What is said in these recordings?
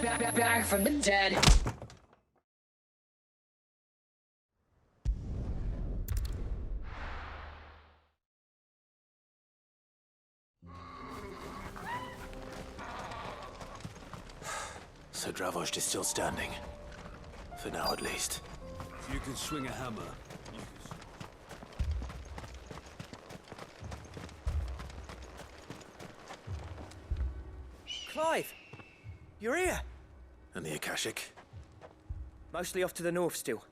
back from the dead. So Dravozd is still standing. For now, at least. If you can swing a hammer, you can... Clive! You're here! And the Akashic? Mostly off to the north still.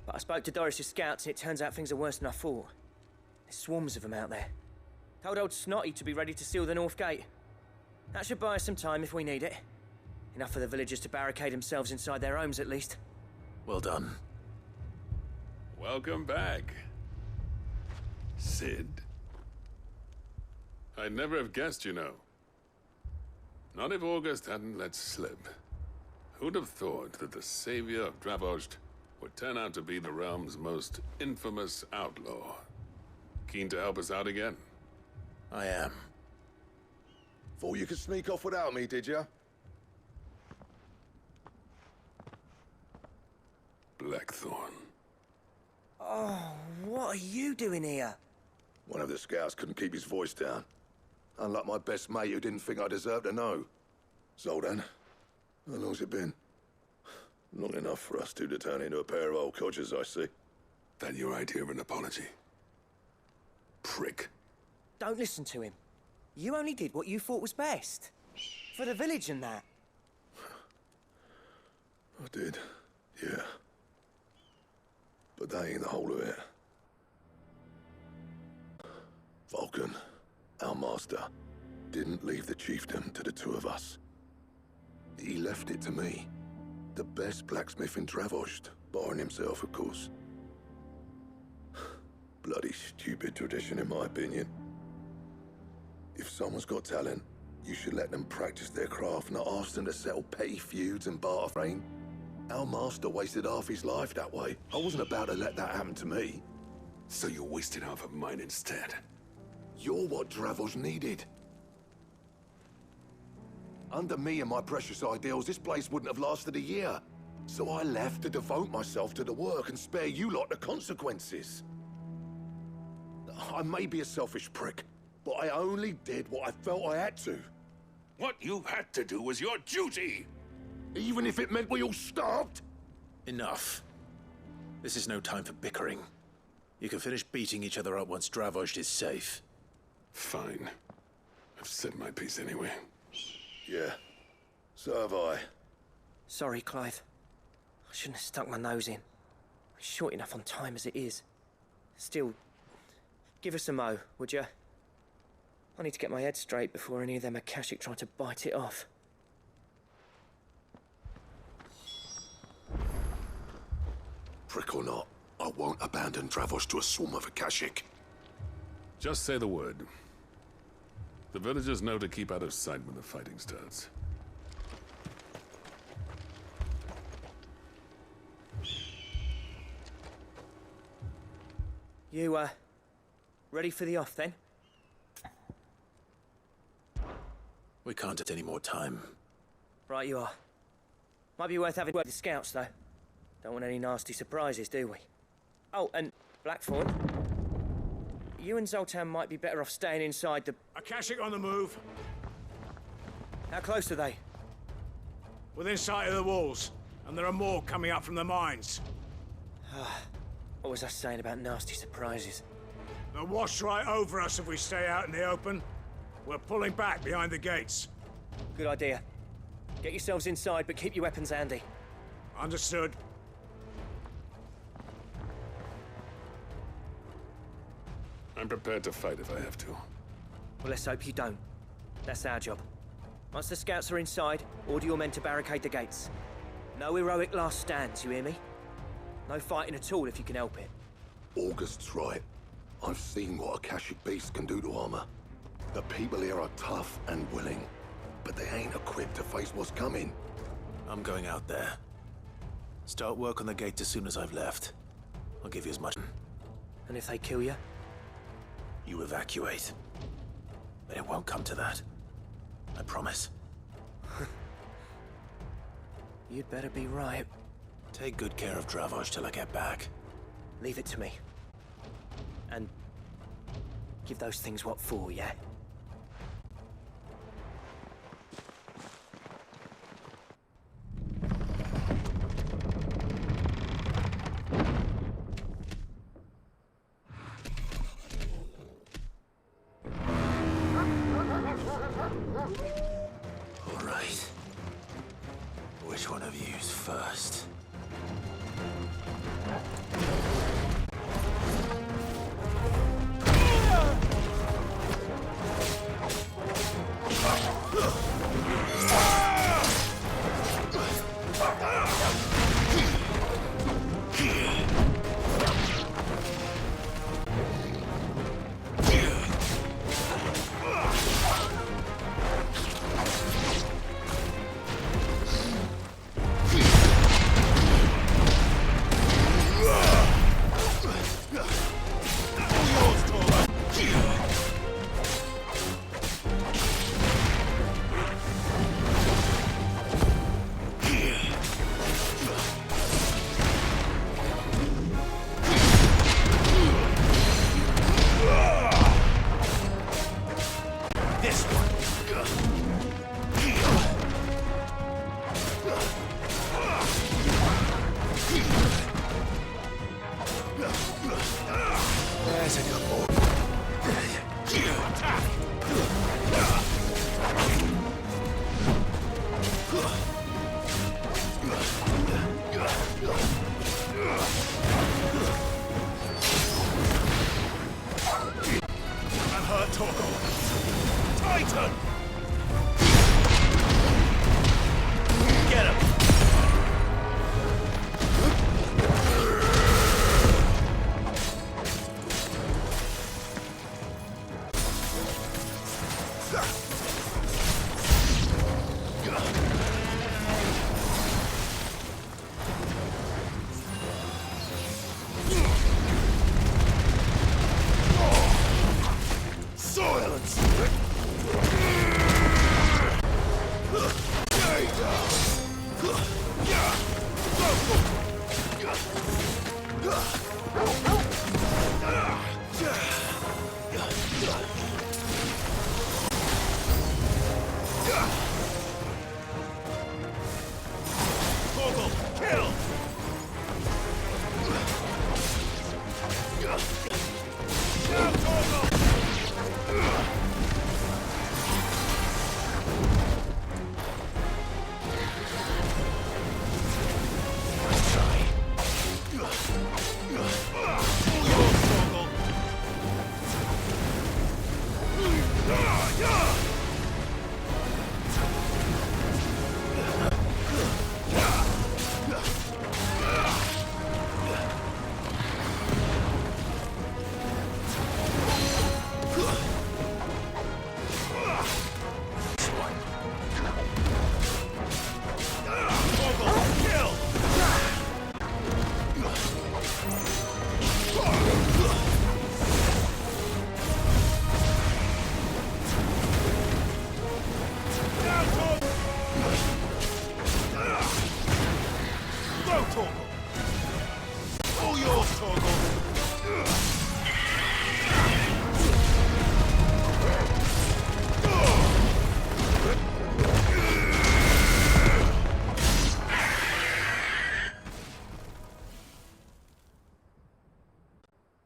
But I spoke to Doris's scouts and it turns out things are worse than I thought. There's swarms of them out there. Told old Snotty to be ready to seal the north gate. That should buy us some time if we need it. Enough for the villagers to barricade themselves inside their homes, at least. Well done. Welcome back, Sid. I'd never have guessed, you know. Not if August hadn't let slip. Who'd have thought that the savior of Dravozd would turn out to be the realm's most infamous outlaw? Keen to help us out again? I am. Thought you could sneak off without me, did you? Blackthorn. Oh, what are you doing here? One of the scouts couldn't keep his voice down. Unlike my best mate who didn't think I deserved to know. Zoldan, how long's it been? Long enough for us two to turn into a pair of old codgers, I see. That your idea of an apology? Prick. Don't listen to him. You only did what you thought was best. For the village and that. I did, yeah. But that ain't the whole of it. Vulcan, our master, didn't leave the chiefdom to the two of us. He left it to me. The best blacksmith in Dravozd, barring himself, of course. Bloody stupid tradition, in my opinion. If someone's got talent, you should let them practice their craft, not ask them to settle petty feuds and barter fame. Our master wasted half his life that way. I wasn't about to let that happen to me. So you wasted half of mine instead. You're what Dravozd needed. Under me and my precious ideals, this place wouldn't have lasted a year. So I left to devote myself to the work and spare you lot the consequences. I may be a selfish prick, but I only did what I felt I had to. What you had to do was your duty! Even if it meant we all starved? Enough. This is no time for bickering. You can finish beating each other up once Dravozd is safe. Fine. I've said my piece anyway. Yeah, so have I. Sorry, Clive. I shouldn't have stuck my nose in. I'm short enough on time as it is. Still, give us a mo, would you? I need to get my head straight before any of them Akashic try to bite it off. Prick or not, I won't abandon Dravozd to a swarm of Akashic. Just say the word. The villagers know to keep out of sight when the fighting starts. You, ready for the off then? We can't take any more time. Right you are. Might be worth having a word with the scouts, though. Don't want any nasty surprises, do we? Oh, and Blackthorn, you and Zoltan might be better off staying inside the... Akashic on the move. How close are they? Within sight of the walls. And there are more coming up from the mines. What was I saying about nasty surprises? They'll wash right over us if we stay out in the open. We're pulling back behind the gates. Good idea. Get yourselves inside, but keep your weapons handy. Understood. I'm prepared to fight if I have to. Well, let's hope you don't. That's our job. Once the scouts are inside, order your men to barricade the gates. No heroic last stands, you hear me? No fighting at all if you can help it. August's right. I've seen what Akashic beasts can do to armor. The people here are tough and willing, but they ain't equipped to face what's coming. I'm going out there. Start work on the gate as soon as I've left. I'll give you as much. And if they kill you? You evacuate. But it won't come to that. I promise. You'd better be right. Take good care of Dravozd till I get back. Leave it to me. And give those things what for, yeah? All right. Which one of you's first? There's a couple. I'm hurt, Torgal. Titan! Get him!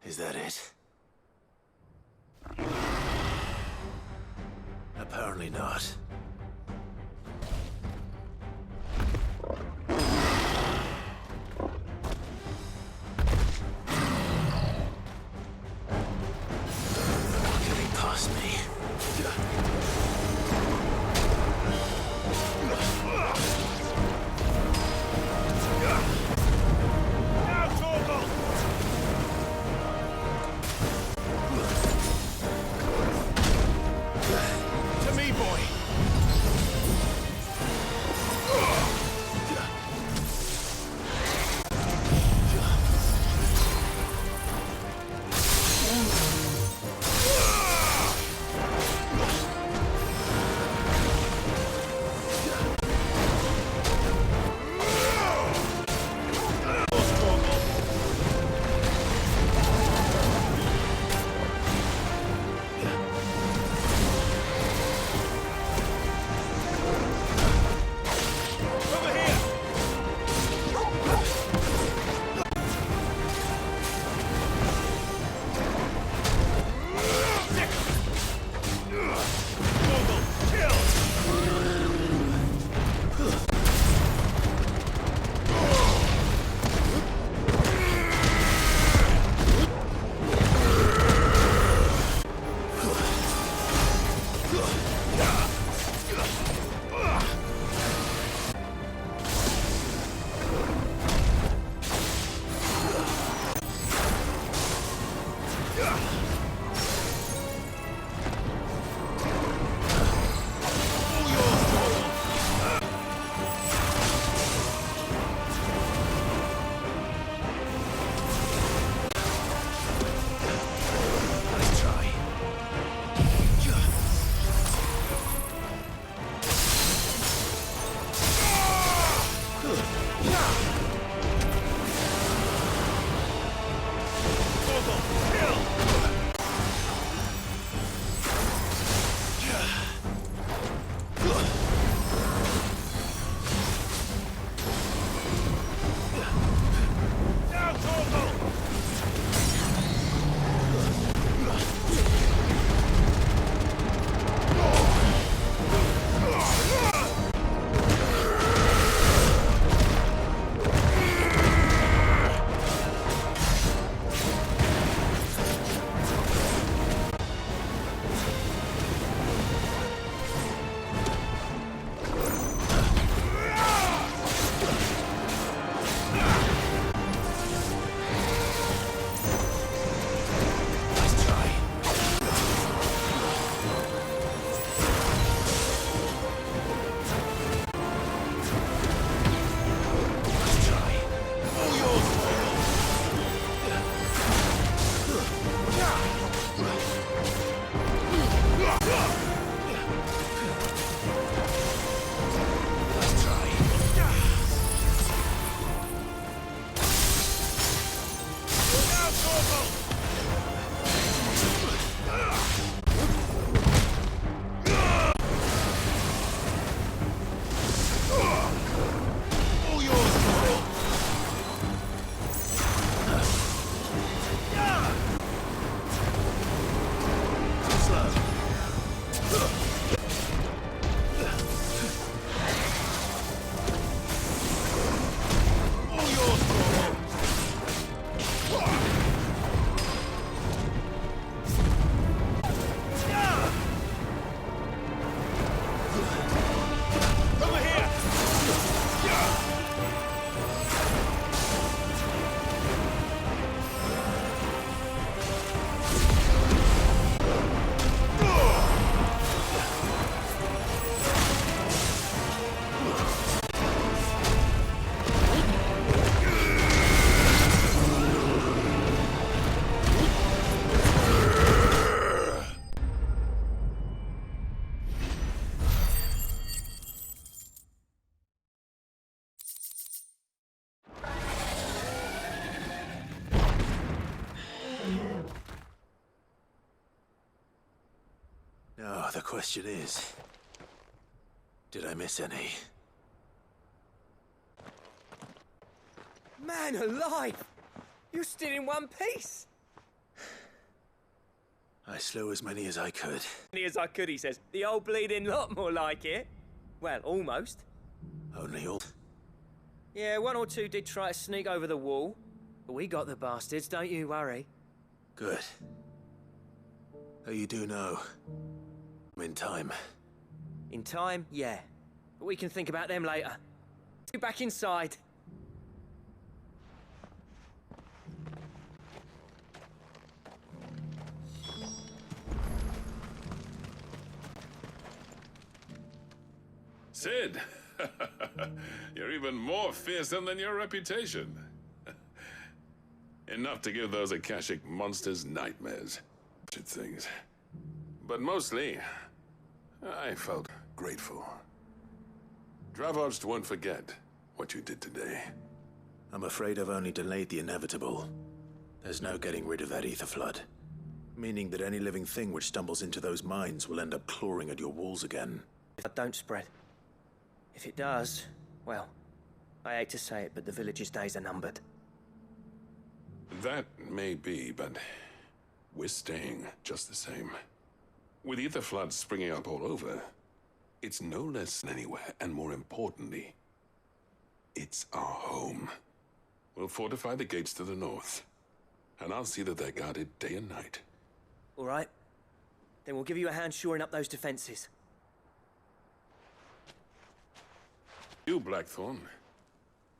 Is that it? Apparently not. Getting past me. To me, boy! The question is, did I miss any? Man alive! You're still in one piece! I slew as many as I could. Many as I could, he says. The old bleeding lot, more like it. Well, almost. Only all? Yeah, one or two did try to sneak over the wall. But we got the bastards, don't you worry. Good. Though you do know, I'm in time. In time, yeah. But we can think about them later. Get back inside. Sid! You're even more fearsome than your reputation. Enough to give those Akashic monsters nightmares. Things. But mostly, I felt grateful. Dravozd won't forget what you did today. I'm afraid I've only delayed the inevitable. There's no getting rid of that ether flood. Meaning that any living thing which stumbles into those mines will end up clawing at your walls again. If it don't spread. If it does, well, I hate to say it, but the village's days are numbered. That may be, but we're staying just the same. With ether floods springing up all over, it's no less than anywhere, and more importantly, it's our home. We'll fortify the gates to the north, and I'll see that they're guarded day and night. All right. Then we'll give you a hand shoring up those defenses. You, Blackthorn.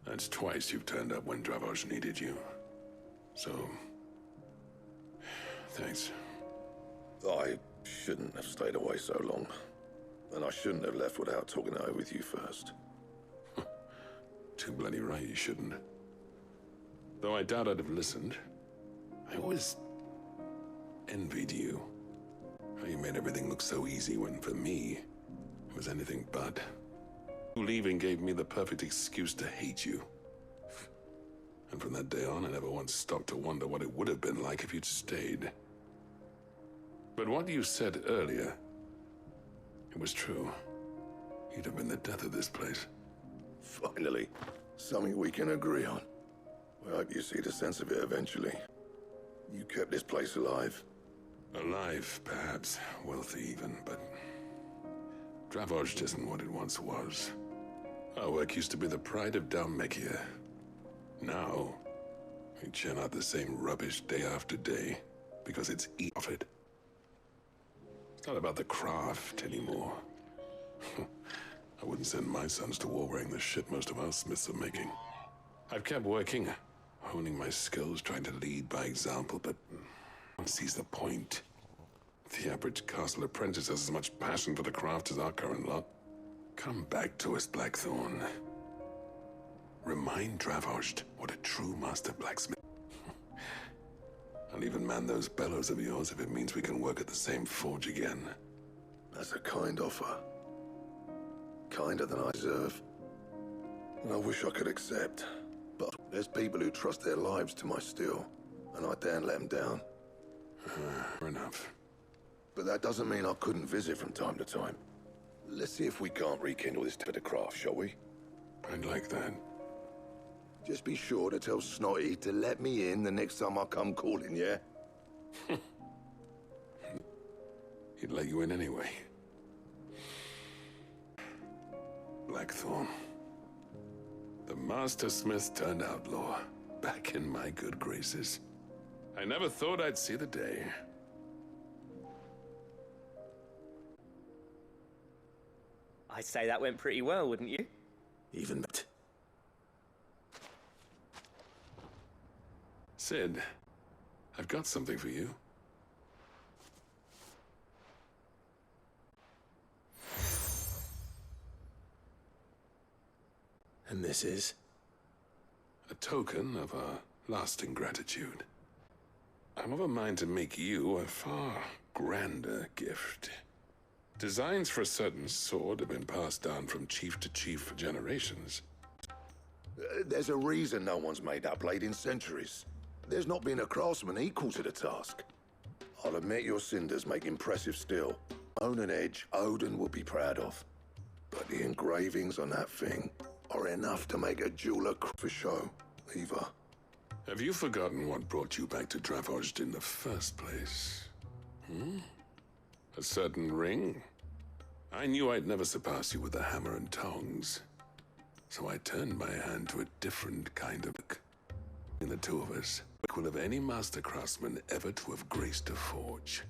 That's twice you've turned up when Dravozd needed you. So, thanks. I shouldn't have stayed away so long. And I shouldn't have left without talking it over with you first. Too bloody right you shouldn't. Though I doubt I'd have listened. I always envied you. How you made everything look so easy when, for me, it was anything but. You leaving gave me the perfect excuse to hate you. And from that day on, I never once stopped to wonder what it would have been like if you'd stayed. But what you said earlier, it was true. You'd have been the death of this place. Finally, something we can agree on. I hope you see the sense of it eventually. You kept this place alive. Alive, perhaps. Wealthy even, but Dravozd isn't what it once was. Our work used to be the pride of Dalmekia. Now, we churn out the same rubbish day after day, because it's profit. It's not about the craft anymore. I wouldn't send my sons to war wearing the shit most of our smiths are making. I've kept working, honing my skills, trying to lead by example, but one sees the point. The average castle apprentice has as much passion for the craft as our current lot. Come back to us, Blackthorn. Remind Dravozd what a true master blacksmith. I'll even man those bellows of yours if it means we can work at the same forge again. That's a kind offer. Kinder than I deserve. And I wish I could accept. But there's people who trust their lives to my steel, and I daren't let them down. Fair enough. But that doesn't mean I couldn't visit from time to time. Let's see if we can't rekindle this bit of craft, shall we? I'd like that. Just be sure to tell Snotty to let me in the next time I come calling, yeah? He'd let you in anyway. Blackthorn. The Master Smith turned outlaw, back in my good graces. I never thought I'd see the day. I'd say that went pretty well, wouldn't you? Even that. Sid, I've got something for you. And this is? A token of our lasting gratitude. I'm of a mind to make you a far grander gift. Designs for a certain sword have been passed down from chief to chief for generations. There's a reason no one's made that blade in centuries. There's not been a craftsman equal to the task. I'll admit your cinders make impressive steel. own an edge Odin will be proud of. But the engravings on that thing are enough to make a jeweler for show, Eva. Have you forgotten what brought you back to Dravozd in the first place? A certain ring? I knew I'd never surpass you with a hammer and tongs. So I turned my hand to a different kind of work. In the two of us, equal of any master craftsman ever to have graced a forge.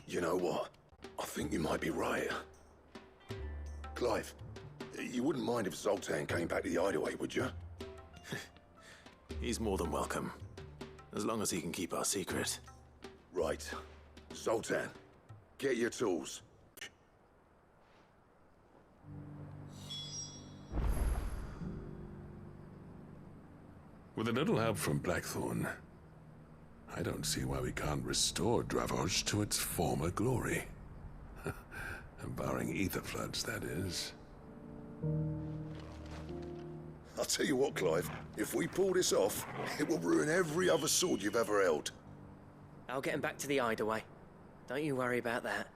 You know what? I think you might be right. Clive, you wouldn't mind if Zoltan came back to the hideaway, would you? He's more than welcome. As long as he can keep our secret. Right. Zoltan, get your tools. With a little help from Blackthorn, I don't see why we can't restore Dravozd to its former glory. Barring ether floods, that is. I'll tell you what, Clive. If we pull this off, it will ruin every other sword you've ever held. I'll get him back to the hideaway. Don't you worry about that.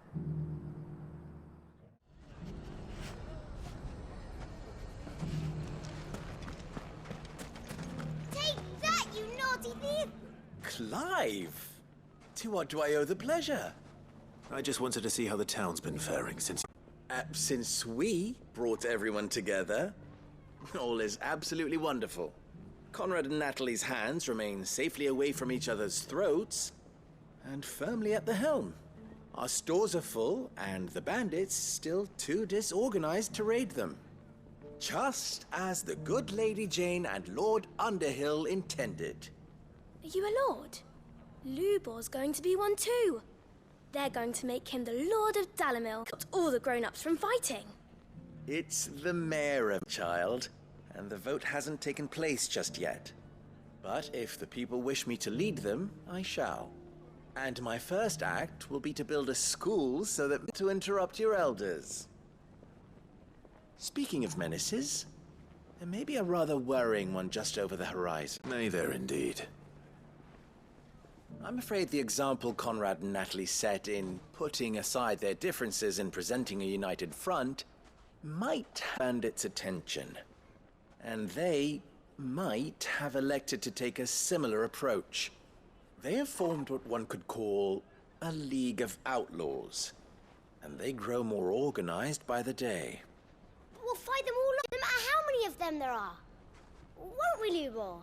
Take that, you naughty thief! Clive! To what do I owe the pleasure? I just wanted to see how the town's been faring since... Since we brought everyone together, all is absolutely wonderful. Conrad and Natalie's hands remain safely away from each other's throats, and firmly at the helm. Our stores are full, and the bandits still too disorganized to raid them. Just as the good Lady Jane and Lord Underhill intended. Are you a lord? Lubor's going to be one too. They're going to make him the Lord of Dalimil. Got all the grown-ups from fighting. It's the mayor, child, and the vote hasn't taken place just yet. But if the people wish me to lead them, I shall. And my first act will be to build a school so that to interrupt your elders. Speaking of menaces, there may be a rather worrying one just over the horizon. May there indeed. I'm afraid the example Conrad and Natalie set in putting aside their differences and presenting a united front might have its attention. And they might have elected to take a similar approach. They have formed what one could call a League of Outlaws, and they grow more organized by the day. We'll fight them all, no matter how many of them there are. Won't we, Lubor?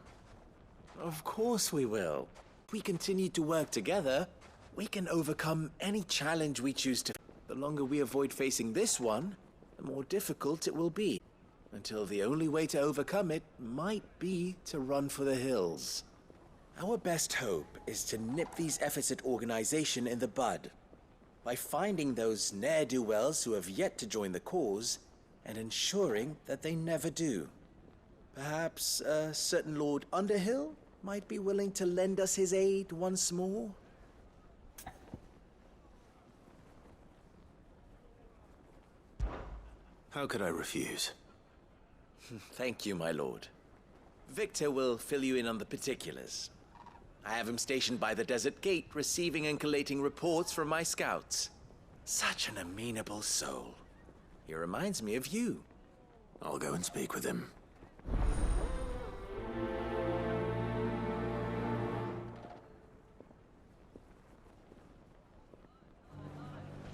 Of course we will. If we continue to work together, we can overcome any challenge we choose to. The longer we avoid facing this one, the more difficult it will be, until the only way to overcome it might be to run for the hills. Our best hope is to nip these efforts at organization in the bud, by finding those ne'er-do-wells who have yet to join the cause, and ensuring that they never do. Perhaps a certain Lord Underhill might be willing to lend us his aid once more? How could I refuse? Thank you, my lord. Victor will fill you in on the particulars. I have him stationed by the desert gate, receiving and collating reports from my scouts. Such an amenable soul. He reminds me of you. I'll go and speak with him.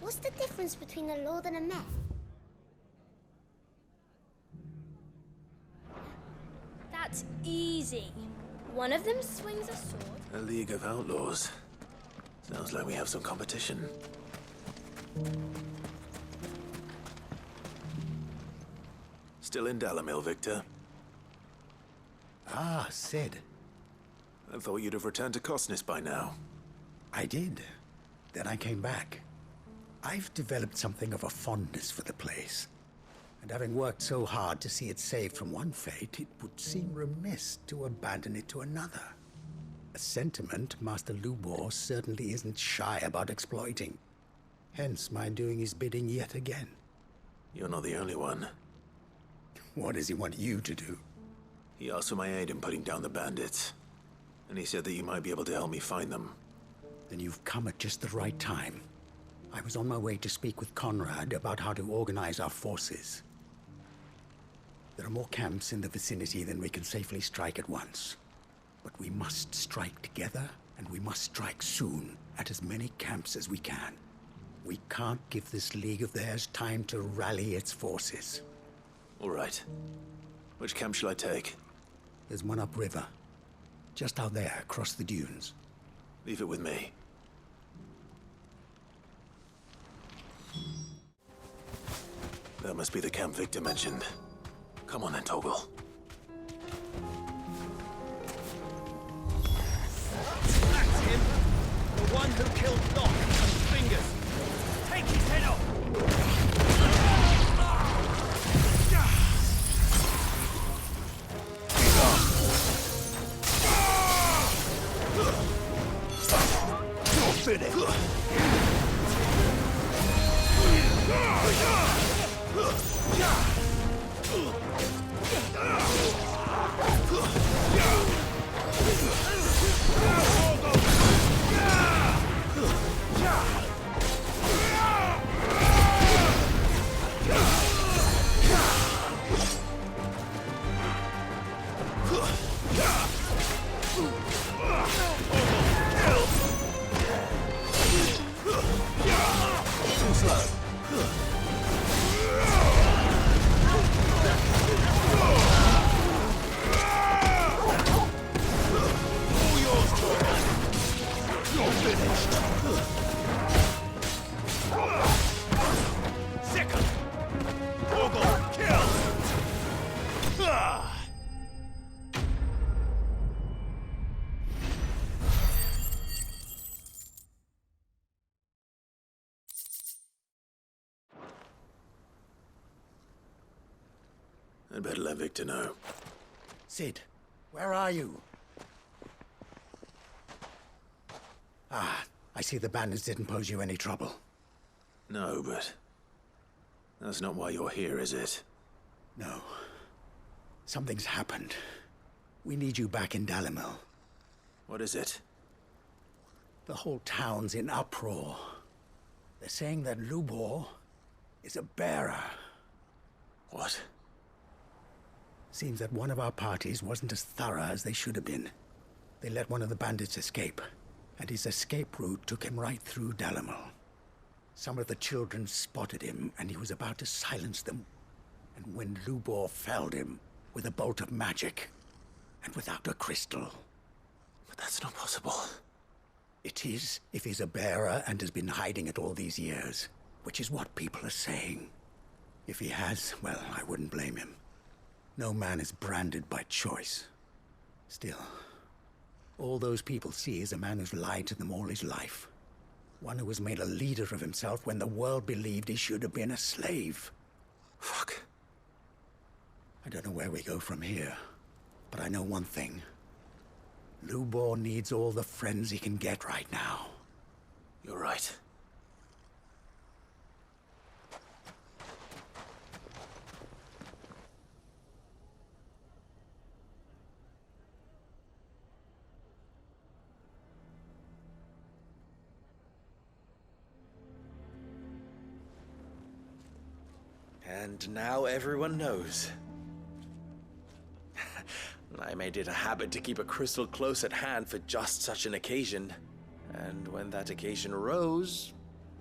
What's the difference between a lord and a meth? That's easy. One of them swings a sword. A League of Outlaws. Sounds like we have some competition. Still in Dalimil, Victor? Ah, Sid. I thought you'd have returned to Cosnis by now. I did. Then I came back. I've developed something of a fondness for the place. And having worked so hard to see it saved from one fate, it would seem remiss to abandon it to another. A sentiment Master Lubor certainly isn't shy about exploiting. Hence my doing his bidding yet again. You're not the only one. What does he want you to do? He asked for my aid in putting down the bandits. And he said that you might be able to help me find them. Then you've come at just the right time. I was on my way to speak with Conrad about how to organize our forces. There are more camps in the vicinity than we can safely strike at once. But we must strike together, and we must strike soon at as many camps as we can. We can't give this league of theirs time to rally its forces. All right. Which camp shall I take? There's one upriver. Just out there, across the dunes. Leave it with me. That must be the camp Victor mentioned. Come on then, Toggle. That's him! The one who killed Doc and Fingers! Take his head off! You're finished! Too slow. I'd better let Victor know. Sid, where are you? Ah, I see the bandits didn't pose you any trouble. No, but... that's not why you're here, is it? No. Something's happened. We need you back in Dalimil. What is it? The whole town's in uproar. They're saying that Lubor is a bearer. What? Seems that one of our parties wasn't as thorough as they should have been. They let one of the bandits escape, and his escape route took him right through Dalimil. Some of the children spotted him, and he was about to silence them. And when Lubor felled him with a bolt of magic, and without a crystal. But that's not possible. It is, if he's a bearer and has been hiding it all these years, which is what people are saying. If he has, well, I wouldn't blame him. No man is branded by choice. Still, all those people see is a man who's lied to them all his life. One who was made a leader of himself when the world believed he should have been a slave. Fuck. I don't know where we go from here, but I know one thing. Lubor needs all the friends he can get right now. You're right. And now everyone knows. I made it a habit to keep a crystal close at hand for just such an occasion. And when that occasion arose,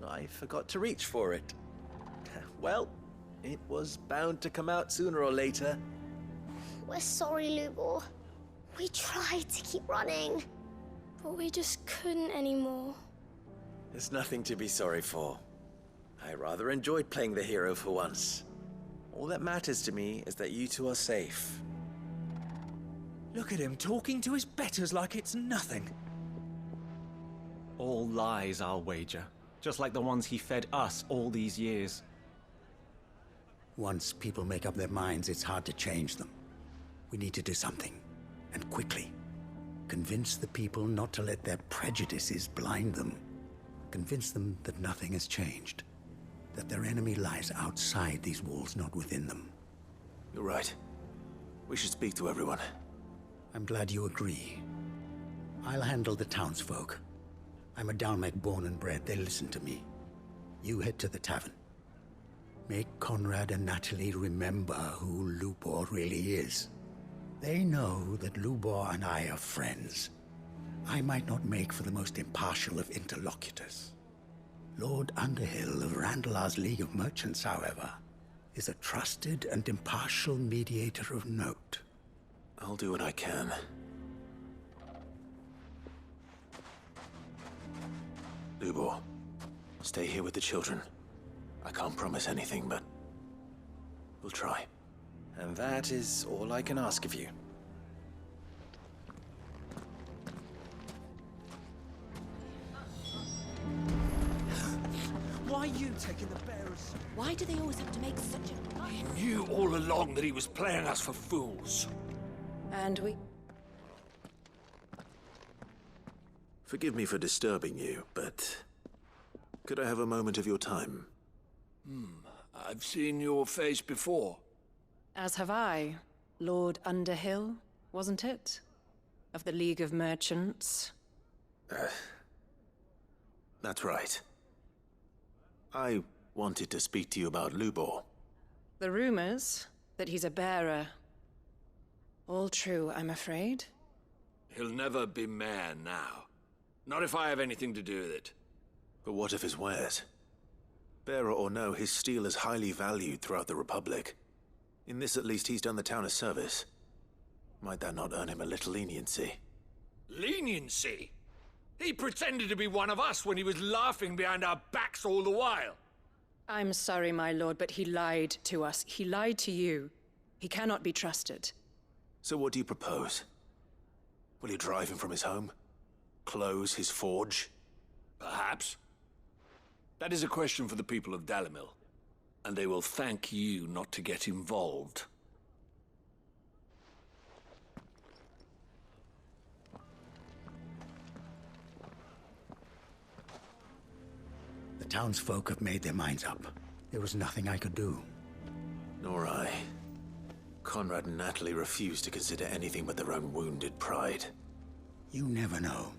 I forgot to reach for it. Well, it was bound to come out sooner or later. We're sorry, Lubor. We tried to keep running. But we just couldn't anymore. There's nothing to be sorry for. I rather enjoyed playing the hero for once. All that matters to me is that you two are safe. Look at him talking to his betters like it's nothing. All lies, I'll wager. Just like the ones he fed us all these years. Once people make up their minds, it's hard to change them. We need to do something, and quickly. Convince the people not to let their prejudices blind them. Convince them that nothing has changed. That their enemy lies outside these walls, not within them. You're right. We should speak to everyone. I'm glad you agree. I'll handle the townsfolk. I'm a Dalmec born and bred. They listen to me. You head to the tavern. Make Conrad and Natalie remember who Lubor really is. They know that Lubor and I are friends. I might not make for the most impartial of interlocutors. Lord Underhill of Randalar's League of Merchants, however, is a trusted and impartial mediator of note. I'll do what I can. Lubor, stay here with the children. I can't promise anything, but we'll try. And that is all I can ask of you. Why are you taking the bearers? Why do they always have to make such a fuss? He knew all along that he was playing us for fools. And we... Forgive me for disturbing you, but could I have a moment of your time? I've seen your face before. As have I. Lord Underhill, wasn't it? Of the League of Merchants. That's right. I wanted to speak to you about Lubor. The rumors that he's a bearer. All true, I'm afraid. He'll never be mayor now. Not if I have anything to do with it. But what of his wares? Bearer or no, his steel is highly valued throughout the Republic. In this, at least, he's done the town a service. Might that not earn him a little leniency? Leniency? He pretended to be one of us when he was laughing behind our backs all the while. I'm sorry, my lord, but he lied to us. He lied to you. He cannot be trusted. So what do you propose? Will you drive him from his home? Close his forge? Perhaps. That is a question for the people of Dalimil, and they will thank you not to get involved. The townsfolk have made their minds up. There was nothing I could do. Nor I. Conrad and Natalie refused to consider anything but their own wounded pride. You never know.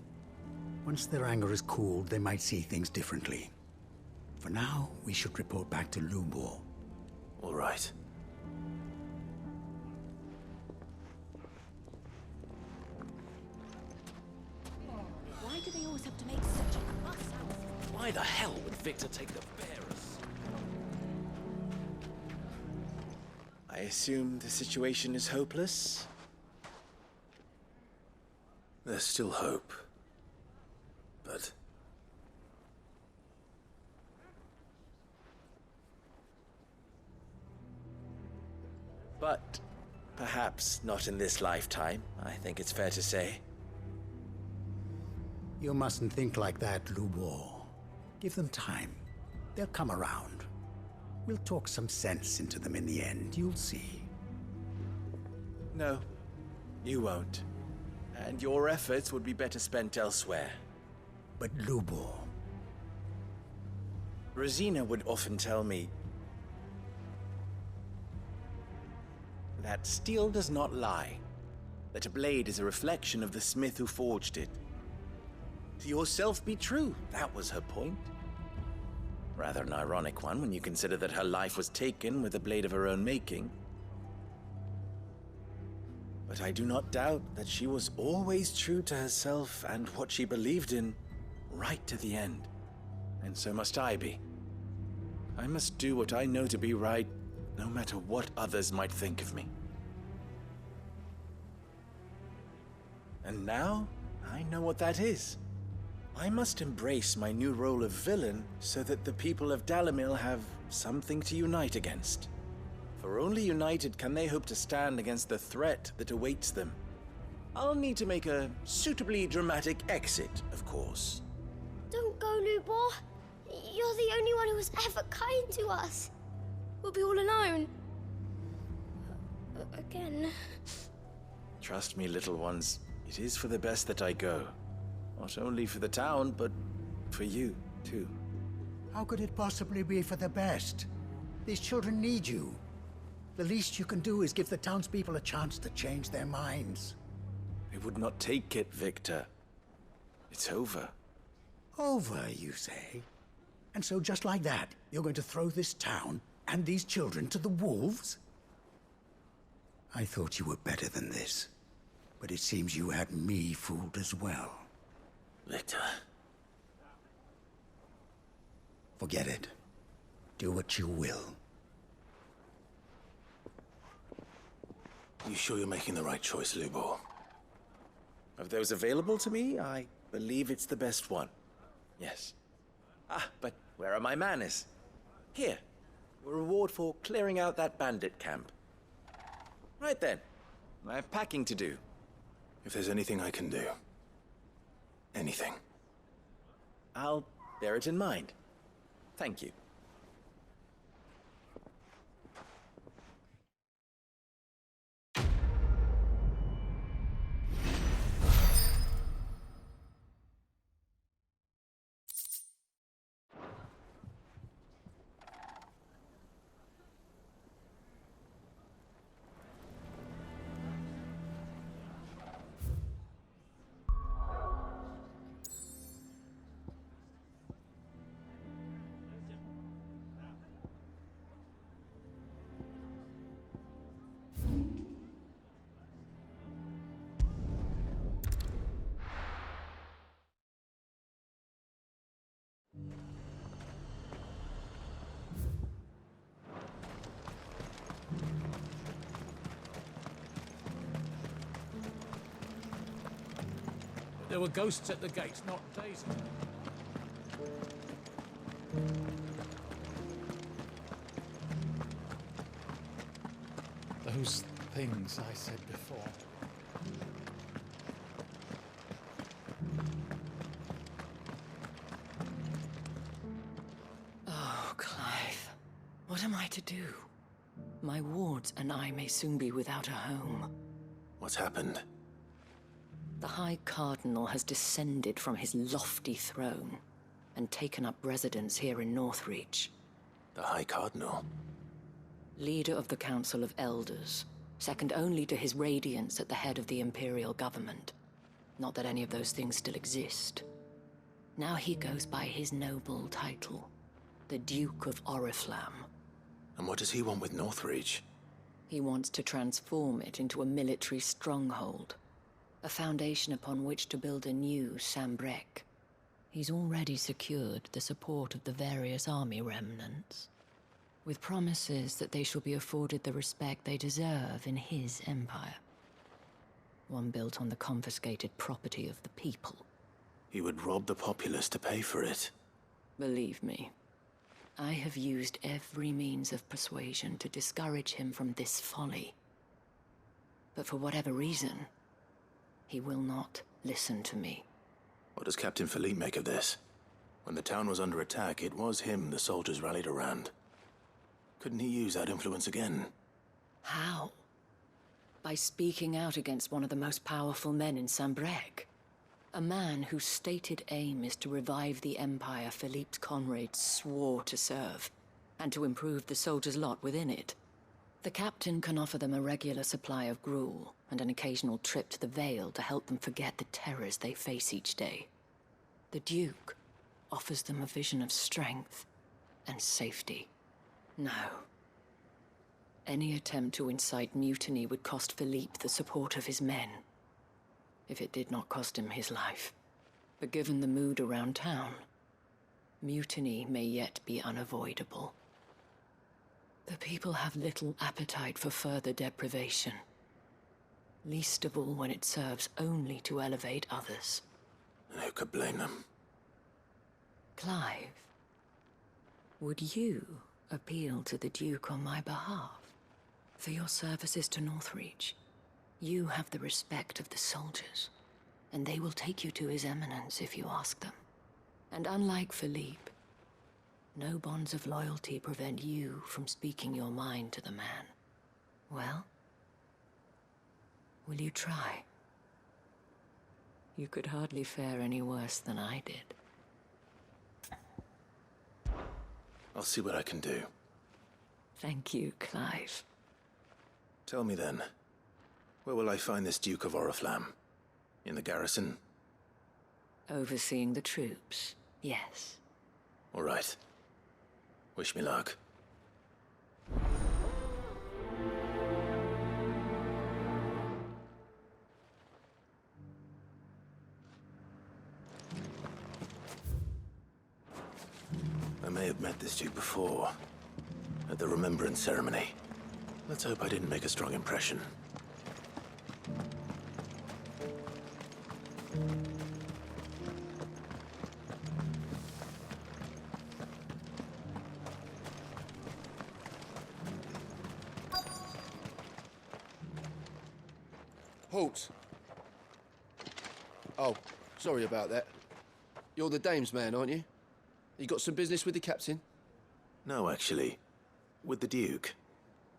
Once their anger is cooled, they might see things differently. For now, we should report back to Lubor. All right. Why do they always have to make such a fuss? Why the hell would Victor take the bearers? I assume the situation is hopeless? There's still hope. But... But perhaps not in this lifetime, I think it's fair to say. You mustn't think like that, Lubor. Give them time. They'll come around. We'll talk some sense into them in the end, you'll see. No, you won't. And your efforts would be better spent elsewhere. But Lubor... Rosina would often tell me that steel does not lie, that a blade is a reflection of the smith who forged it. To yourself be true, that was her point. Rather an ironic one when you consider that her life was taken with a blade of her own making. But I do not doubt that she was always true to herself and what she believed in, right to the end. And so must I be. I must do what I know to be right, no matter what others might think of me. And now, I know what that is. I must embrace my new role of villain so that the people of Dalimil have something to unite against. For only united can they hope to stand against the threat that awaits them. I'll need to make a suitably dramatic exit, of course. Don't go, Lubor. You're the only one who was ever kind to us. We'll be all alone. Again. Trust me, little ones, it is for the best that I go. Not only for the town, but for you, too. How could it possibly be for the best? These children need you. The least you can do is give the townspeople a chance to change their minds. They would not take it, Victor. It's over. Over, you say? And so just like that, you're going to throw this town and these children to the wolves? I thought you were better than this. But it seems you had me fooled as well. Victor. Forget it. Do what you will. You sure you're making the right choice, Lubor? Of those available to me, I believe it's the best one. Yes. Ah, but where are my manners? Here. A reward for clearing out that bandit camp. Right then. I have packing to do. If there's anything I can do. Anything. I'll bear it in mind. Thank you. There were ghosts at the gate, not days ago. Those things I said before. Oh, Clive. What am I to do? My wards and I may soon be without a home. What's happened? The High Cardinal has descended from his lofty throne and taken up residence here in Northreach. The High Cardinal? Leader of the Council of Elders, second only to his Radiance at the head of the Imperial government. Not that any of those things still exist. Now he goes by his noble title, the Duke of Oriflamme. And what does he want with Northreach? He wants to transform it into a military stronghold, a foundation upon which to build a new Sambrec. He's already secured the support of the various army remnants, with promises that they shall be afforded the respect they deserve in his empire. One built on the confiscated property of the people. He would rob the populace to pay for it. Believe me, I have used every means of persuasion to discourage him from this folly. But for whatever reason, he will not listen to me. What does Captain Philippe make of this? When the town was under attack, it was him the soldiers rallied around. Couldn't he use that influence again? How? By speaking out against one of the most powerful men in Sambrec. A man whose stated aim is to revive the empire Philippe's comrades swore to serve, and to improve the soldiers' lot within it. The captain can offer them a regular supply of gruel, and an occasional trip to the Vale to help them forget the terrors they face each day. The Duke offers them a vision of strength and safety. No. Any attempt to incite mutiny would cost Philippe the support of his men, if it did not cost him his life. But given the mood around town, mutiny may yet be unavoidable. The people have little appetite for further deprivation, least of all when it serves only to elevate others. And who could blame them? Clive, would you appeal to the Duke on my behalf? For your services to Northreach, you have the respect of the soldiers, and they will take you to His Eminence if you ask them. And unlike Philippe, no bonds of loyalty prevent you from speaking your mind to the man. Well, will you try? You could hardly fare any worse than I did. I'll see what I can do. Thank you, Clive. Tell me then, where will I find this Duke of Oriflamme? In the garrison? Overseeing the troops, yes. All right. Wish me luck. I may have met this dude before, at the Remembrance Ceremony. Let's hope I didn't make a strong impression. Halt! Oh, sorry about that. You're the dame's man, aren't you? You got some business with the captain? No, actually. With the Duke.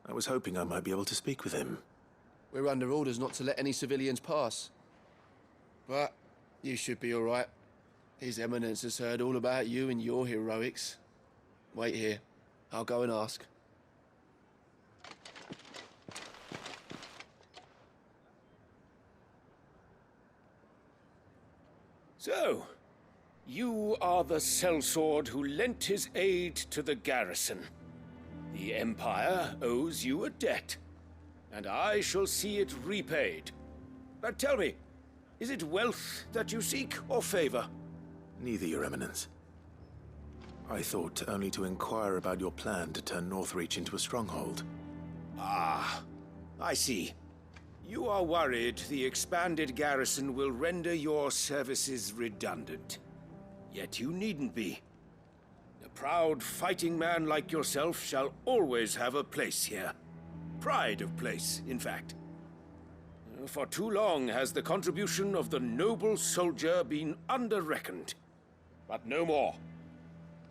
I was hoping I might be able to speak with him. We're under orders not to let any civilians pass. But you should be all right. His Eminence has heard all about you and your heroics. Wait here. I'll go and ask. So, you are the sellsword who lent his aid to the garrison. The Empire owes you a debt, and I shall see it repaid. But tell me, is it wealth that you seek, or favor? Neither, Your Eminence. I thought only to inquire about your plan to turn Northreach into a stronghold. Ah, I see. You are worried the expanded garrison will render your services redundant. Yet you needn't be. A proud fighting man like yourself shall always have a place here. Pride of place, in fact. For too long has the contribution of the noble soldier been under-reckoned. But no more.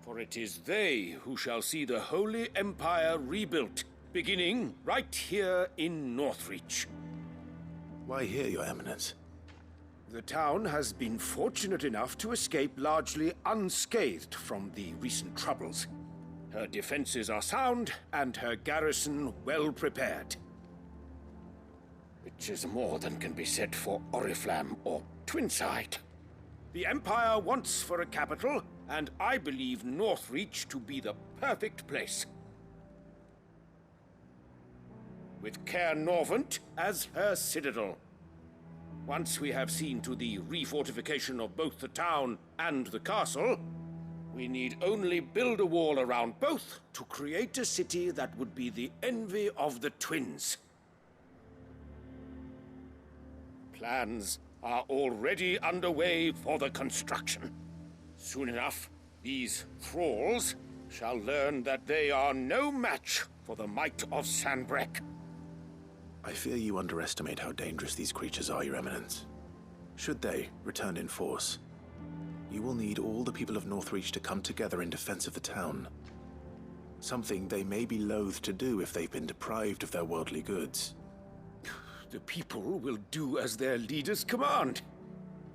For it is they who shall see the Holy Empire rebuilt, beginning right here in Northreach. Why here, Your Eminence? The town has been fortunate enough to escape largely unscathed from the recent troubles. Her defenses are sound, and her garrison well prepared. Which is more than can be said for Oriflamme or Twinside. The Empire wants for a capital, and I believe Northreach to be the perfect place. With Caer Norvent as her citadel. Once we have seen to the refortification of both the town and the castle, we need only build a wall around both to create a city that would be the envy of the twins. Plans are already underway for the construction. Soon enough, these thralls shall learn that they are no match for the might of Sanbreque. I fear you underestimate how dangerous these creatures are, Your Eminence. Should they return in force, you will need all the people of Northreach to come together in defense of the town. Something they may be loath to do if they've been deprived of their worldly goods. The people will do as their leaders command.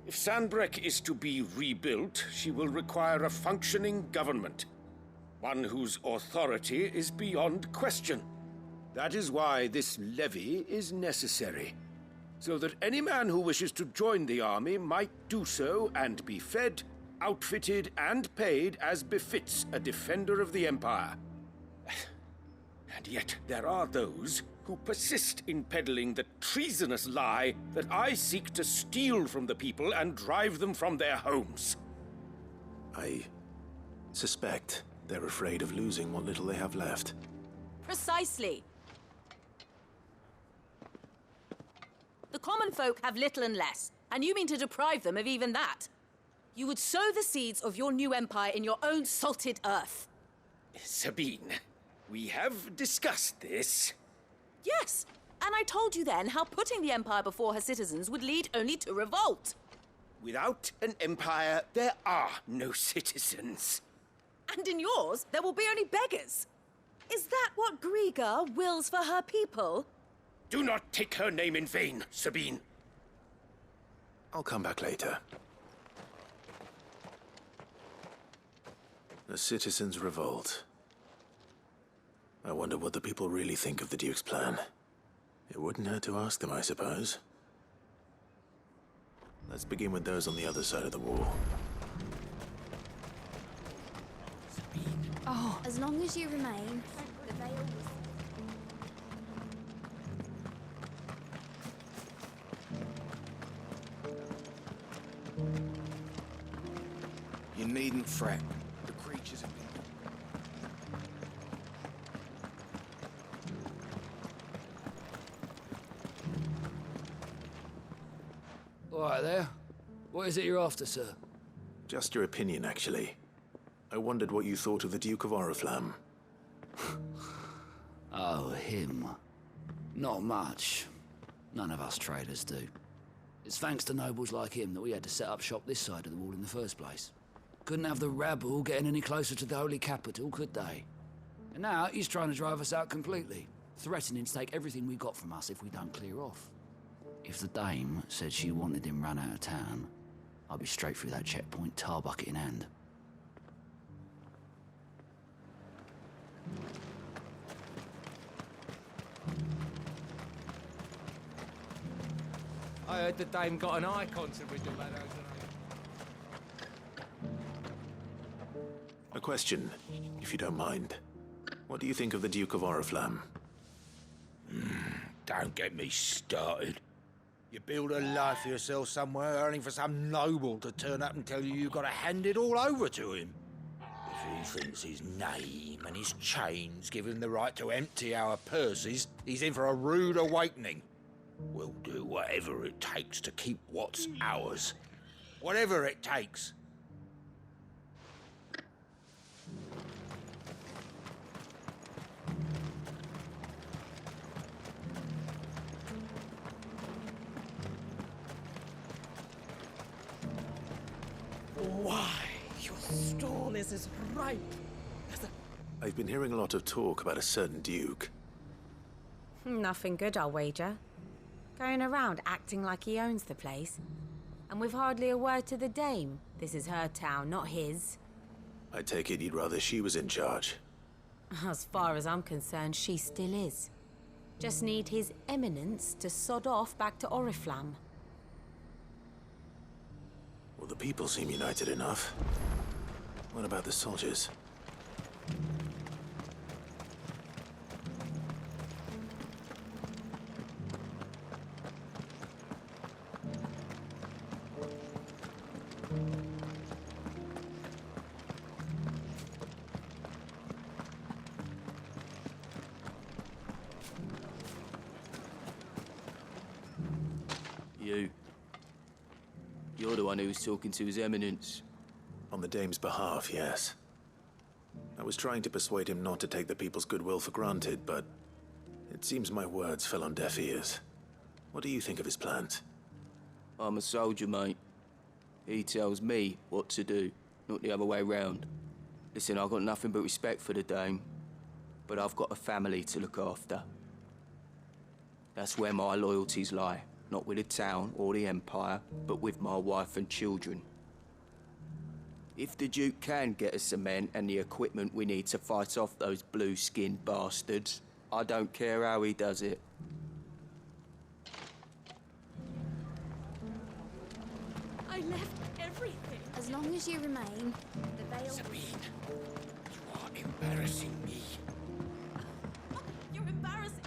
If Sanbreque is to be rebuilt, she will require a functioning government. One whose authority is beyond question. That is why this levy is necessary. So that any man who wishes to join the army might do so and be fed, outfitted, and paid as befits a defender of the Empire. And yet there are those who persist in peddling the treasonous lie that I seek to steal from the people and drive them from their homes. I suspect they're afraid of losing what little they have left. Precisely. The common folk have little and less, and you mean to deprive them of even that. You would sow the seeds of your new empire in your own salted earth. Sabine, we have discussed this. Yes, and I told you then how putting the empire before her citizens would lead only to revolt. Without an empire, there are no citizens. And in yours, there will be only beggars. Is that what Griga wills for her people? Do not take her name in vain, Sabine. I'll come back later. A citizens' revolt. I wonder what the people really think of the Duke's plan. It wouldn't hurt to ask them, I suppose. Let's begin with those on the other side of the wall. Oh, as long as you remain, the veil was... You needn't fret. The creatures have been... All right there. What is it you're after, sir? Just your opinion, actually. I wondered what you thought of the Duke of Oriflamme. Oh, him. Not much. None of us traders do. It's thanks to nobles like him that we had to set up shop this side of the wall in the first place. Couldn't have the rabble getting any closer to the holy capital, could they? And now he's trying to drive us out completely, threatening to take everything we got from us if we don't clear off. If the dame said she wanted him run out of town, I'd be straight through that checkpoint, tar bucket in hand. I heard the dame got an eye concert with your lad. A question, if you don't mind. What do you think of the Duke of Oriflamme? Don't get me started. You build a life for yourself somewhere, earning for some noble to turn up and tell you you've got to hand it all over to him. If he thinks his name and his chains give him the right to empty our purses, he's in for a rude awakening. We'll do whatever it takes to keep what's ours. Whatever it takes. Why, your stall is as ripe as a... I've been hearing a lot of talk about a certain duke. Nothing good, I'll wager. Going around acting like he owns the place. And with hardly a word to the dame. This is her town, not his. I take it you'd rather she was in charge. As far as I'm concerned, she still is. Just need his eminence to sod off back to Oriflamme. Well, the people seem united enough. What about the soldiers? You're the one who was talking to his eminence. On the dame's behalf, yes. I was trying to persuade him not to take the people's goodwill for granted, but it seems my words fell on deaf ears. What do you think of his plans? I'm a soldier, mate. He tells me what to do, not the other way round. Listen, I've got nothing but respect for the dame, but I've got a family to look after. That's where my loyalties lie. Not with the town or the Empire, but with my wife and children. If the Duke can get us the men and the equipment we need to fight off those blue-skinned bastards, I don't care how he does it. I left everything. As long as you remain, the veil... Sabine, you are embarrassing me. You're embarrassing.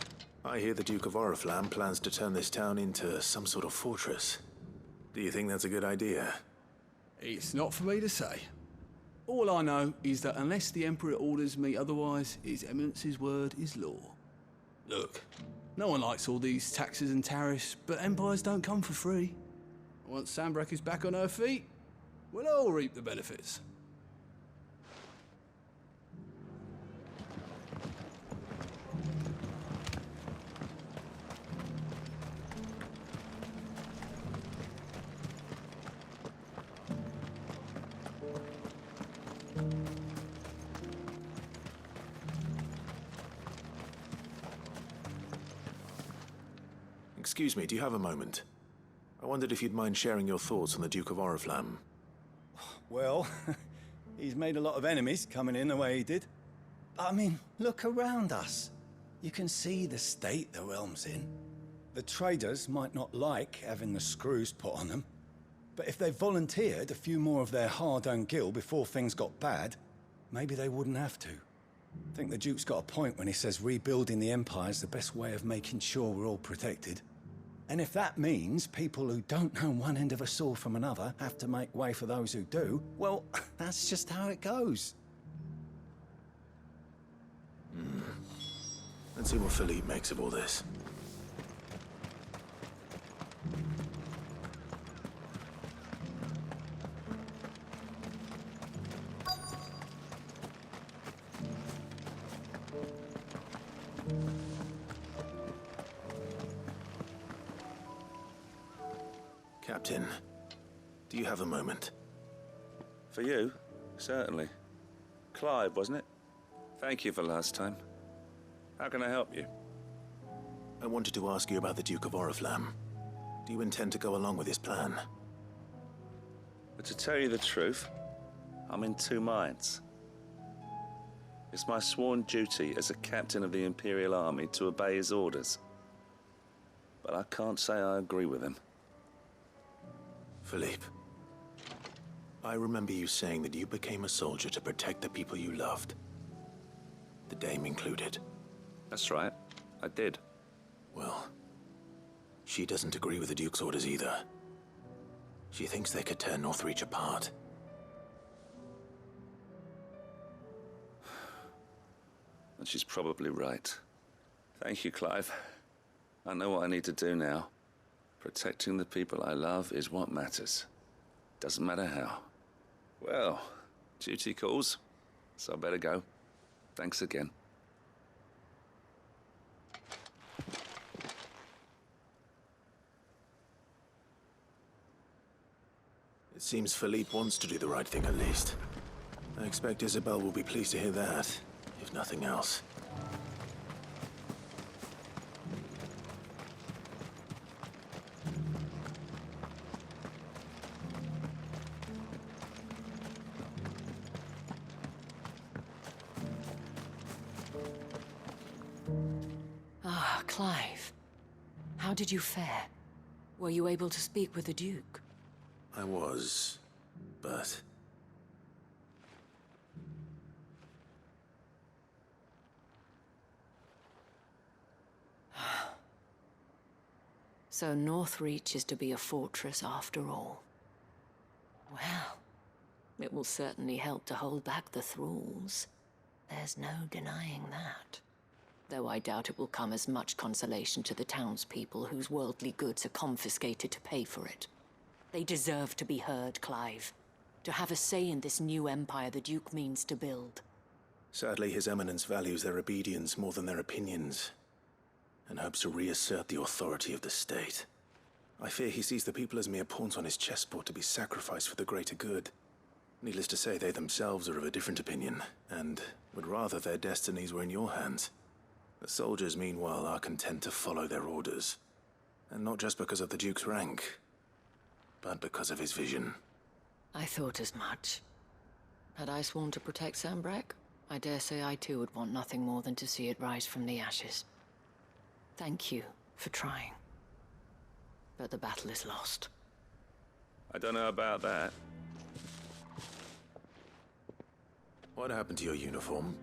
I hear the Duke of Oriflamme plans to turn this town into some sort of fortress. Do you think that's a good idea? It's not for me to say. All I know is that unless the Emperor orders me otherwise, His Eminence's word is law. Look, no one likes all these taxes and tariffs, but empires don't come for free. Once Sanbreque is back on her feet, we'll all reap the benefits. Excuse me, do you have a moment? I wondered if you'd mind sharing your thoughts on the Duke of Oriflamme. Well, he's made a lot of enemies coming in the way he did. I mean, look around us. You can see the state the realm's in. The traders might not like having the screws put on them, But if they volunteered a few more of their hard-earned gil before things got bad, maybe they wouldn't have to. I think the Duke's got a point when he says rebuilding the Empire's the best way of making sure we're all protected. And if that means people who don't know one end of a sword from another have to make way for those who do, well, that's just how it goes. Let's see what Philippe makes of all this. Captain, do you have a moment? For you? Certainly. Clive, wasn't it? Thank you for last time. How can I help you? I wanted to ask you about the Duke of Oriflamme. Do you intend to go along with his plan? But to tell you the truth, I'm in two minds. It's my sworn duty as a captain of the Imperial Army to obey his orders. But I can't say I agree with him. Philippe, I remember you saying that you became a soldier to protect the people you loved. The Dame included. That's right, I did. Well, she doesn't agree with the Duke's orders either. She thinks they could tear Northreach apart. And she's probably right. Thank you, Clive. I know what I need to do now. Protecting the people I love is what matters. Doesn't matter how. Well, duty calls, so I better go. Thanks again. It seems Philippe wants to do the right thing at least. I expect Isabel will be pleased to hear that, if nothing else. Ah, Clive. How did you fare? Were you able to speak with the Duke? I was, but... So Northreach is to be a fortress after all. Well, it will certainly help to hold back the thralls. There's no denying that. Though I doubt it will come as much consolation to the townspeople whose worldly goods are confiscated to pay for it. They deserve to be heard, Clive. To have a say in this new empire the Duke means to build. Sadly, His Eminence values their obedience more than their opinions, and hopes to reassert the authority of the state. I fear he sees the people as mere pawns on his chessboard to be sacrificed for the greater good. Needless to say, they themselves are of a different opinion, and would rather their destinies were in your hands. The soldiers, meanwhile, are content to follow their orders. And not just because of the Duke's rank, but because of his vision. I thought as much. Had I sworn to protect Sanbreque, I dare say I too would want nothing more than to see it rise from the ashes. Thank you for trying. But the battle is lost. I don't know about that. What happened to your uniform?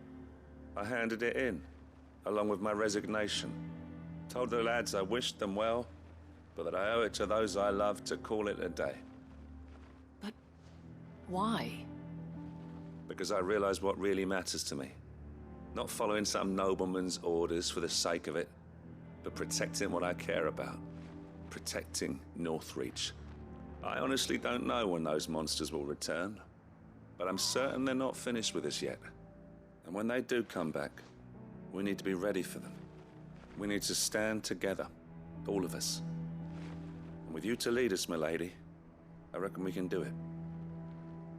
I handed it in, along with my resignation. Told the lads I wished them well, but that I owe it to those I love to call it a day. But why? Because I realize what really matters to me. Not following some nobleman's orders for the sake of it, but protecting what I care about. Protecting Northreach. I honestly don't know when those monsters will return, but I'm certain they're not finished with us yet. And when they do come back, we need to be ready for them. We need to stand together, all of us. And with you to lead us, milady, I reckon we can do it.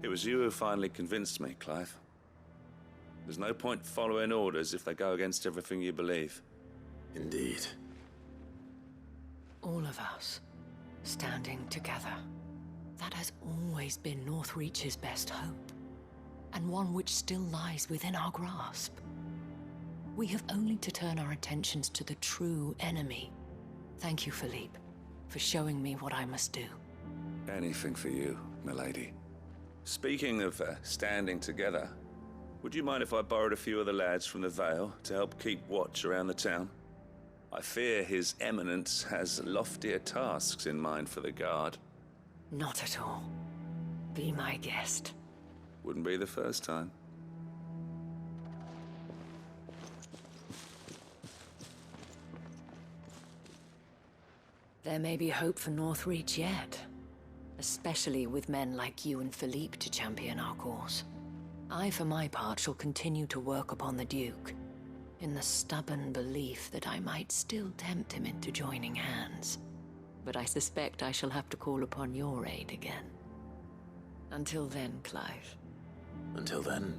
It was you who finally convinced me, Clive. There's no point following orders if they go against everything you believe. Indeed. All of us, standing together. That has always been Northreach's best hope, and one which still lies within our grasp. We have only to turn our attentions to the true enemy. Thank you, Philippe, for showing me what I must do. Anything for you, milady. Speaking of standing together, would you mind if I borrowed a few of the lads from the Vale to help keep watch around the town? I fear His Eminence has loftier tasks in mind for the guard. Not at all. Be my guest. Wouldn't be the first time. There may be hope for Northreach yet. Especially with men like you and Philippe to champion our cause. I, for my part, shall continue to work upon the Duke, in the stubborn belief that I might still tempt him into joining hands. But I suspect I shall have to call upon your aid again. Until then, Clive. Until then,